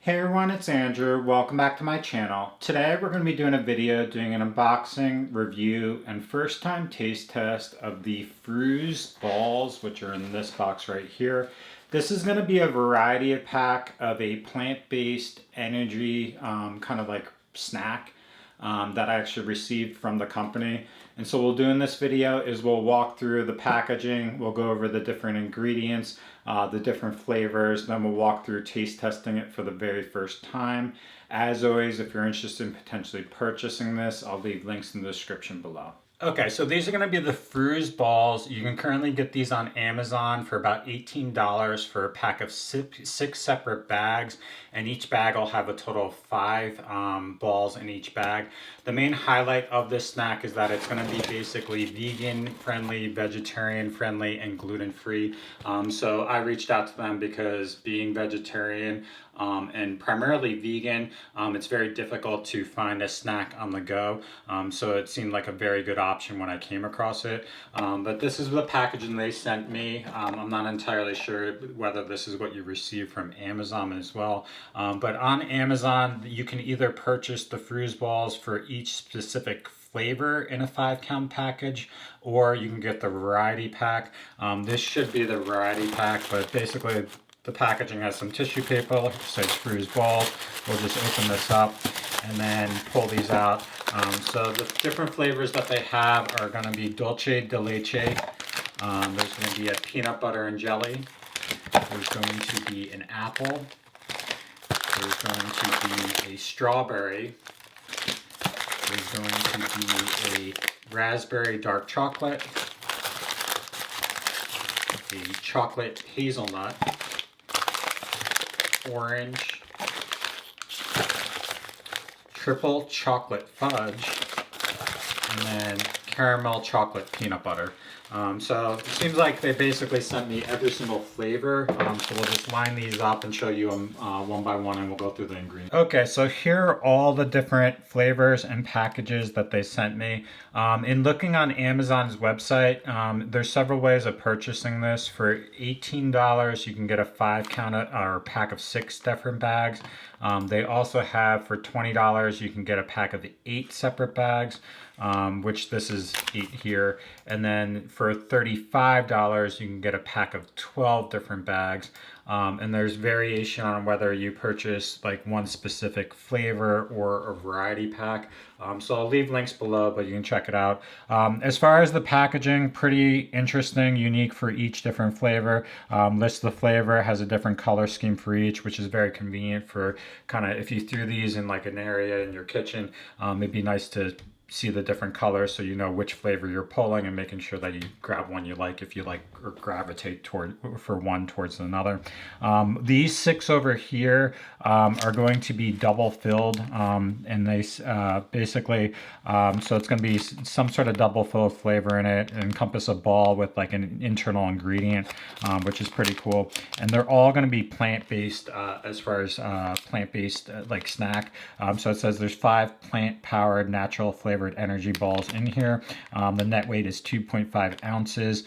Hey everyone, it's Andrew. Welcome back to my channel. Today we're going to be doing a video doing an unboxing, review, and first time taste test of the Frooze Balls, which are in this box right here. This is going to be a variety pack of a plant-based energy kind of like snack that I actually received from the company. And so what we'll do in this video is we'll walk through the packaging, we'll go over the different ingredients, the different flavors, then we'll walk through taste testing it for the very first time. As always, if you're interested in potentially purchasing this, I'll leave links in the description below. Okay, so these are going to be the Frooze Balls. You can currently get these on Amazon for about $18 for a pack of six separate bags, and each bag will have a total of 5 balls in each bag. The main highlight of this snack is that it's going to be basically vegan friendly, vegetarian friendly, and gluten free. So I reached out to them because being vegetarian and primarily vegan, it's very difficult to find a snack on the go. So it seemed like a very good option when I came across it. But this is the packaging they sent me. I'm not entirely sure whether this is what you received from Amazon as well. But on Amazon, you can either purchase the Frooze Balls for each specific flavor in a 5-count package, or you can get the variety pack. This should be the variety pack, but basically the packaging has some tissue paper, it says Frooze Balls. We'll just open this up and then pull these out. So the different flavors that they have are going to be Dulce De Leche. There's going to be a peanut butter and jelly. There's going to be an apple. There's going to be a strawberry. There's going to be a raspberry dark chocolate. A chocolate hazelnut. Orange, triple chocolate fudge, and then caramel chocolate peanut butter. So it seems like they basically sent me every single flavor. So we'll just line these up and show you them one by one, and we'll go through the ingredients. Okay, so here are all the different flavors and packages that they sent me. In looking on Amazon's website, there's several ways of purchasing this. For $18, you can get a 5-count or pack of 6 different bags. They also have for $20, you can get a pack of 8 separate bags. Which this is 8 here, and then for $35 you can get a pack of 12 different bags, and there's variation on whether you purchase like one specific flavor or a variety pack. So I'll leave links below, but you can check it out. As far as the packaging, pretty interesting, unique for each different flavor. Lists the flavor, has a different color scheme for each, which is very convenient for kind of if you threw these in like an area in your kitchen. It'd be nice to see the different colors so you know which flavor you're pulling, and making sure that you grab one you like if you like or gravitate toward for one towards another. These 6 over here are going to be double filled, and they basically so it's going to be some sort of double filled flavor in it, encompass a ball with like an internal ingredient, which is pretty cool. And they're all going to be plant-based as far as plant-based like snack. So it says there's 5 plant-powered natural flavored energy balls in here. The net weight is 2.5 ounces.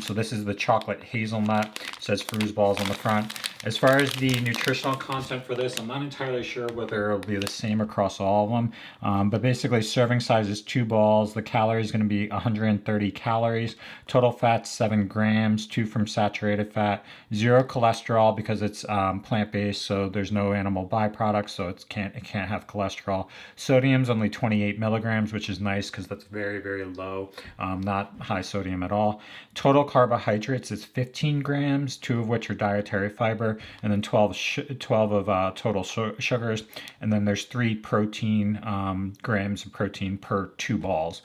So this is the chocolate hazelnut. It says Frooze Balls on the front. As far as the nutritional content for this, I'm not entirely sure whether it'll be the same across all of them. But basically serving size is 2 balls. The calories is going to be 130 calories. Total fat 7 grams, 2 from saturated fat, 0 cholesterol because it's plant-based, so there's no animal byproducts, so it can't have cholesterol. Sodium's only 28 milligrams, which is nice because that's very, very low, not high sodium at all. Total carbohydrates is 15 grams, 2 of which are dietary fiber, and then 12 of total sugars, and then there's 3 protein grams of protein per 2 balls.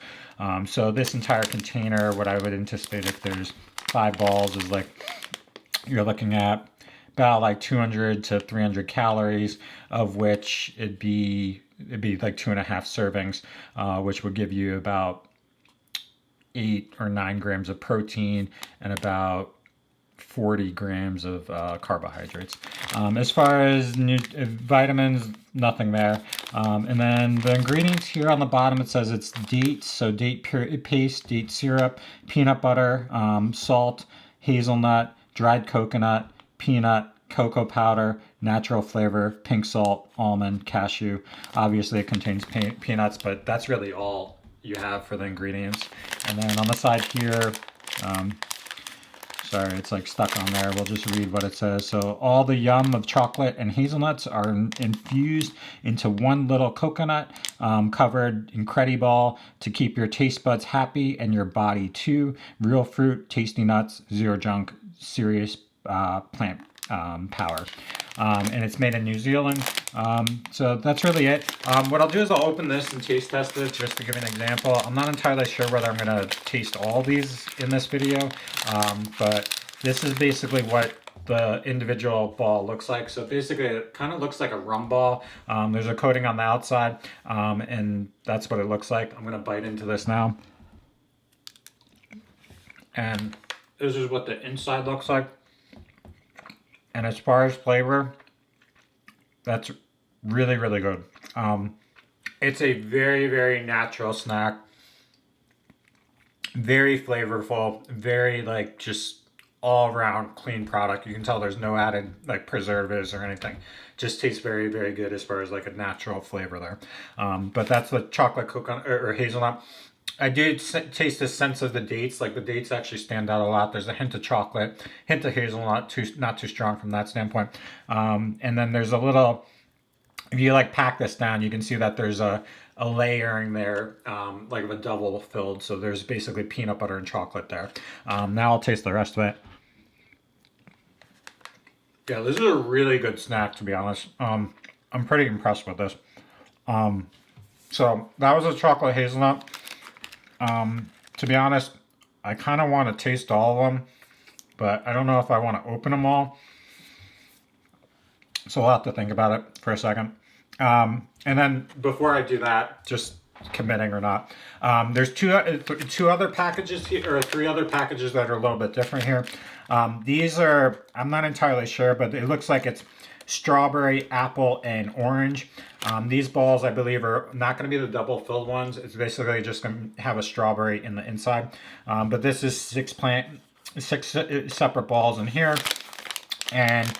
So this entire container, what I would anticipate if there's 5 balls, is like you're looking at about like 200 to 300 calories, of which it'd be like 2.5 servings, which would give you about 8 or 9 grams of protein and about 40 grams of carbohydrates. As far as vitamins, nothing there. And then the ingredients here on the bottom, it says it's dates, so date paste, date syrup, peanut butter, salt, hazelnut, dried coconut, peanut, cocoa powder, natural flavor, pink salt, almond, cashew. Obviously it contains peanuts, but that's really all you have for the ingredients. And then on the side here, sorry, it's like stuck on there. We'll just read what it says. So all the yum of chocolate and hazelnuts are infused into one little coconut covered Incrediball to keep your taste buds happy and your body too. Real fruit, tasty nuts, zero junk, serious plant power. And it's made in New Zealand. So that's really it. What I'll do is I'll open this and taste test it just to give you an example. I'm not entirely sure whether I'm going to taste all these in this video, but this is basically what the individual ball looks like. So basically it kind of looks like a rum ball. There's a coating on the outside, and that's what it looks like. I'm going to bite into this now. And this is what the inside looks like. And as far as flavor, that's really, really good. It's a very, very natural snack. Very flavorful, very like just all around clean product. You can tell there's no added like preservatives or anything. Just tastes very, very good as far as like a natural flavor there. But that's the chocolate coconut or hazelnut. I did taste the sense of the dates. Like the dates actually stand out a lot. There's a hint of chocolate, hint of hazelnut, not too strong from that standpoint. And then there's a little, if you like pack this down, you can see that there's a layering there, like of a double filled. So there's basically peanut butter and chocolate there. Now I'll taste the rest of it. Yeah, this is a really good snack, to be honest. I'm pretty impressed with this. So that was a chocolate hazelnut. To be honest, I kind of want to taste all of them, but I don't know if I want to open them all. So I'll have to think about it for a second. And then before I do that, just committing or not, there's two other packages here, or three other packages that are a little bit different here. These are, I'm not entirely sure, but it looks like it's strawberry, apple, and orange. These balls, I believe, are not going to be the double filled ones. It's basically just going to have a strawberry in the inside. But this is six separate balls in here. And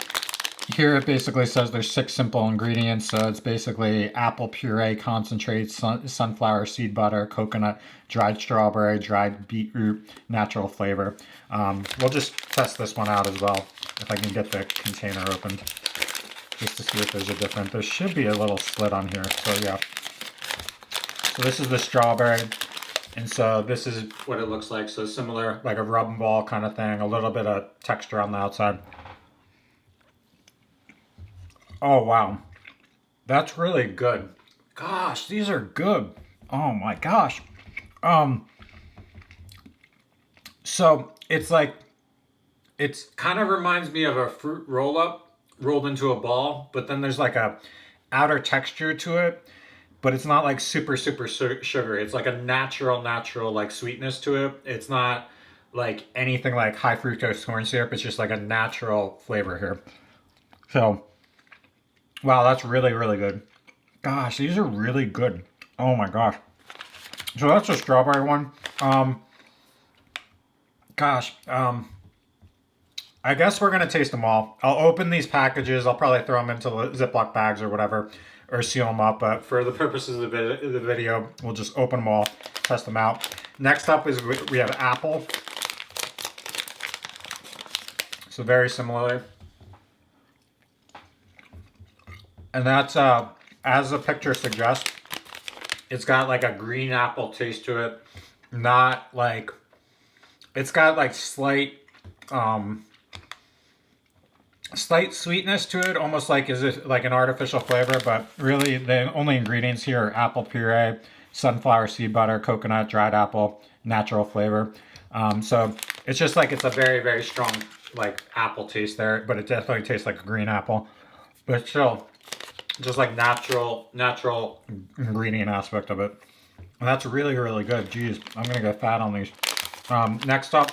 here it basically says there's 6 simple ingredients. So it's basically apple puree, concentrate, sunflower seed butter, coconut, dried strawberry, dried beetroot, natural flavor. We'll just test this one out as well, if I can get the container opened, just to see if there's a difference. There should be a little slit on here, so yeah. So this is the strawberry, and so this is what it looks like. So similar, like a rub ball kind of thing, a little bit of texture on the outside. Oh wow, that's really good. Gosh, these are good. Oh my gosh. So it's like, it's kind of reminds me of a fruit roll up rolled into a ball, but then there's like a outer texture to it, but it's not like super sugary. It's like a natural like sweetness to it. It's not like anything like high fructose corn syrup. It's just like a natural flavor here. So wow, that's really, really good. Gosh, these are really good. Oh my gosh. So that's a strawberry one. I guess we're gonna taste them all. I'll open these packages. I'll probably throw them into Ziploc bags or whatever, or seal them up. But for the purposes of the video, we'll just open them all, test them out. Next up is we have apple. So very similarly. And that's, as the picture suggests, it's got like a green apple taste to it. Not like, it's got like slight sweetness to it, almost like is it like an artificial flavor, but really the only ingredients here are apple puree, sunflower seed butter, coconut, dried apple, natural flavor. So it's just like, it's a very, very strong like apple taste there, but it definitely tastes like a green apple. But still, just like natural ingredient aspect of it. And that's really, really good. Jeez, I'm gonna go fat on these. Next up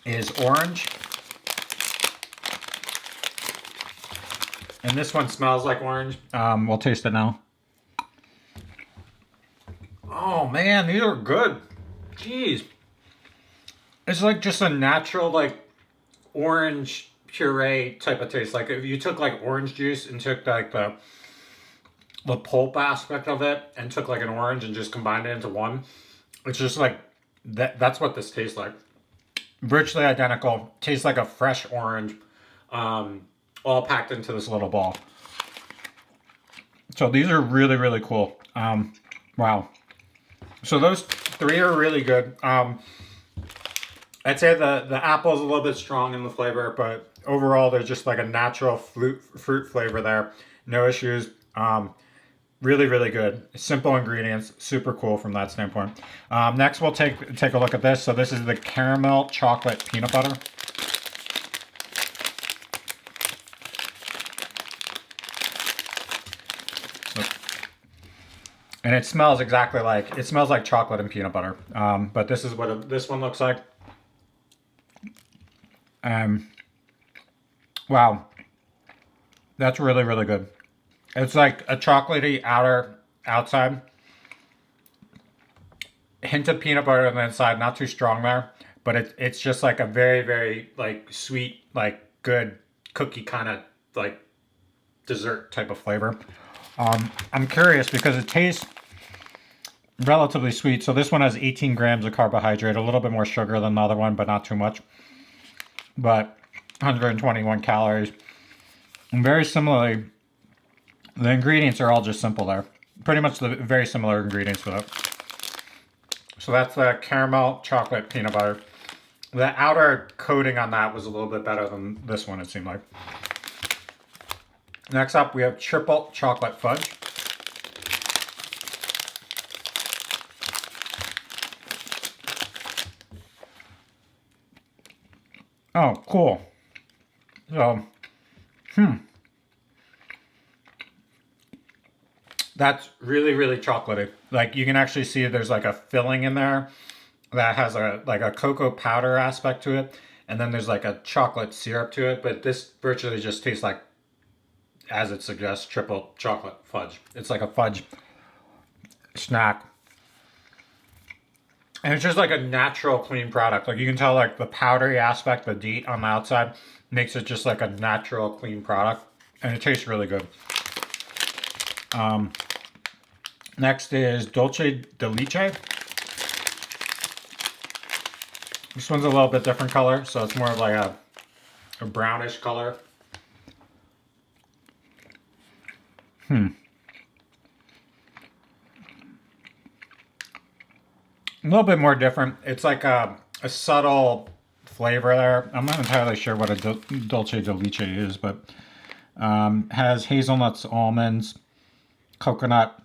is orange. And this one smells like orange. We'll taste it now. Oh man, these are good. Jeez. It's like just a natural like orange puree type of taste. Like if you took like orange juice and took like the pulp aspect of it and took like an orange and just combined it into one. It's just like that's what this tastes like. Virtually identical. Tastes like a fresh orange, all packed into this little ball. So these are really, really cool. Wow. So those three are really good. I'd say the apple is a little bit strong in the flavor, but overall there's just like a natural fruit flavor there. No issues. Really, really good. Simple ingredients. Super cool from that standpoint. Next, we'll take a look at this. So this is the caramel chocolate peanut butter. And it smells exactly like, it smells like chocolate and peanut butter. But this is what this one looks like. Wow. That's really, really good. It's like a chocolatey outside. Hint of peanut butter on the inside, not too strong there. But it's just like a very, very like sweet, like good cookie kind of like dessert type of flavor. I'm curious because it tastes relatively sweet. So this one has 18 grams of carbohydrate, a little bit more sugar than the other one, but not too much. But 121 calories. And very similarly, the ingredients are all just simple there. Pretty much the very similar ingredients for that. So that's the caramel chocolate peanut butter. The outer coating on that was a little bit better than this one, it seemed like. Next up, we have triple chocolate fudge. Oh, cool. So, that's really, really chocolatey. Like you can actually see there's like a filling in there that has like a cocoa powder aspect to it. And then there's like a chocolate syrup to it. But this virtually just tastes like, as it suggests, triple chocolate fudge. It's like a fudge snack. And it's just like a natural clean product. Like you can tell like the powdery aspect, the DEET on the outside makes it just like a natural clean product. And it tastes really good. Next is Dulce De Leche. This one's a little bit different color, so it's more of like a brownish color. A little bit more different. It's like a subtle flavor there. I'm not entirely sure what a Dulce De Leche is, but has hazelnuts, almonds, coconut,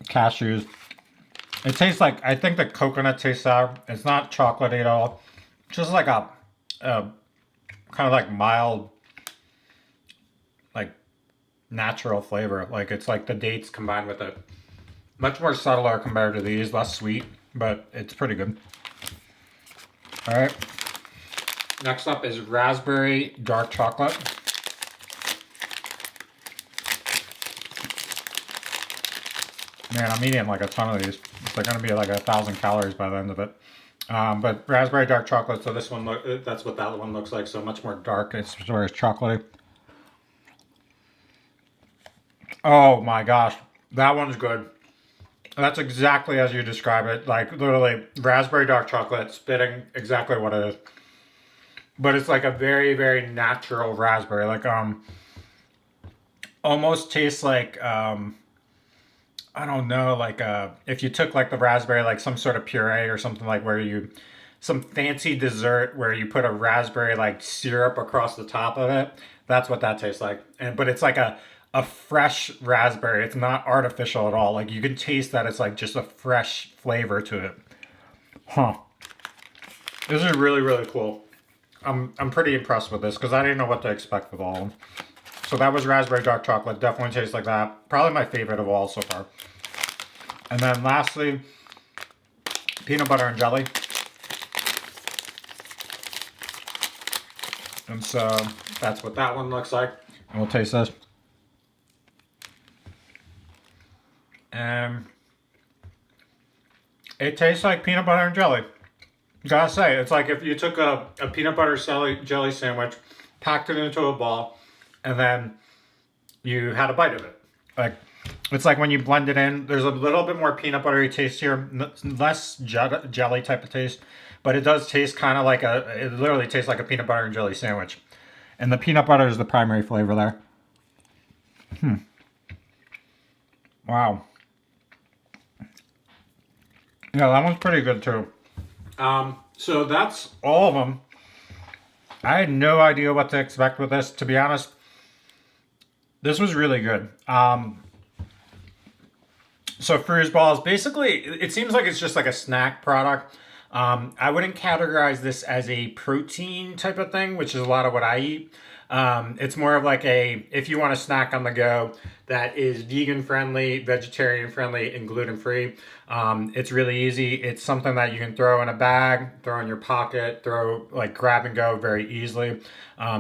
cashews. It tastes like, I think the coconut tastes sour. It's not chocolatey at all. Just like a kind of like mild, like natural flavor. Like it's like the dates combined with it. Much more subtler compared to these, less sweet, but it's pretty good. All right. Next up is raspberry dark chocolate. Man, I'm eating like a ton of these. It's like gonna be like 1,000 calories by the end of it. But raspberry dark chocolate, so this one, that's what that one looks like, so much more dark. It's sort of chocolatey. Oh my gosh, that one's good. That's exactly as you describe it. Like literally raspberry dark chocolate, spitting exactly what it is. But it's like a very, very natural raspberry. Like almost tastes like I don't know, like if you took like the raspberry, like some sort of puree or something, like where you, some fancy dessert where you put a raspberry like syrup across the top of it. That's what that tastes like. And but it's like a fresh raspberry. It's not artificial at all. Like you can taste that it's like just a fresh flavor to it. Huh. This is really, really cool. I'm pretty impressed with this because I didn't know what to expect with all of them. So that was raspberry dark chocolate. Definitely tastes like that. Probably my favorite of all so far. And then lastly, peanut butter and jelly. And so that's what that one looks like. And we'll taste this. And it tastes like peanut butter and jelly. Gotta say, it's like if you took a peanut butter jelly sandwich, packed it into a ball, and then you had a bite of it. Like, it's like when you blend it in, there's a little bit more peanut buttery taste here, less jelly type of taste, but it does taste kind of like it literally tastes like a peanut butter and jelly sandwich. And the peanut butter is the primary flavor there. Wow. Yeah, that one's pretty good too. So that's all of them. I had no idea what to expect with this, to be honest. This was really good. So Frooze Balls, basically, it seems like it's just like a snack product. I wouldn't categorize this as a protein type of thing, which is a lot of what I eat. It's more of like if you want a snack on the go that is vegan friendly, vegetarian friendly, and gluten free. It's really easy. It's something that you can throw in a bag, throw in your pocket, like grab and go very easily.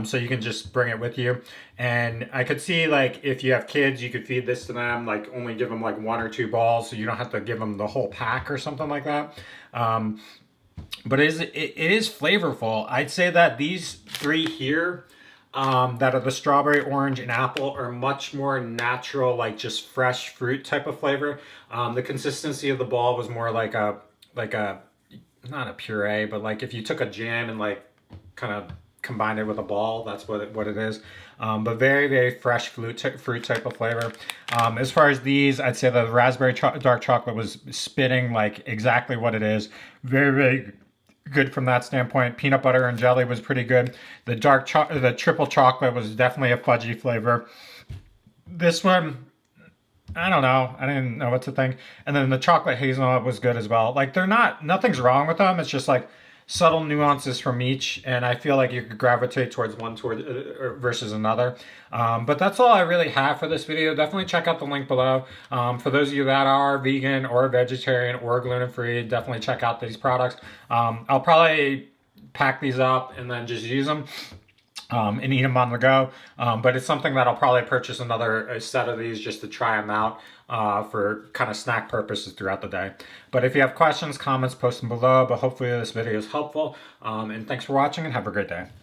So you can just bring it with you. And I could see like if you have kids, you could feed this to them, like only give them like 1 or 2 balls, so you don't have to give them the whole pack or something like that. But it is flavorful. I'd say that these three here, that are the strawberry, orange, and apple, are much more natural, like just fresh fruit type of flavor. The consistency of the ball was more like a not a puree, but like if you took a jam and like kind of combined it with a ball, that's what it is. But very, very fresh fruit type of flavor. As far as these, I'd say the raspberry dark chocolate was spitting like exactly what it is. Very, very good from that standpoint. Peanut butter and jelly was pretty good. The triple chocolate was definitely a fudgy flavor. This one, I don't know. I didn't know what to think. And then the chocolate hazelnut was good as well. Like nothing's wrong with them. It's just like subtle nuances from each, and I feel like you could gravitate towards one versus another. But that's all I really have for this video. Definitely check out the link below. For those of you that are vegan or vegetarian or gluten-free, definitely check out these products. I'll probably pack these up and then just use them. And eat them on the go. But it's something that I'll probably purchase another set of these just to try them out for kind of snack purposes throughout the day. But if you have questions, comments, post them below. But hopefully this video is helpful. And thanks for watching and have a great day.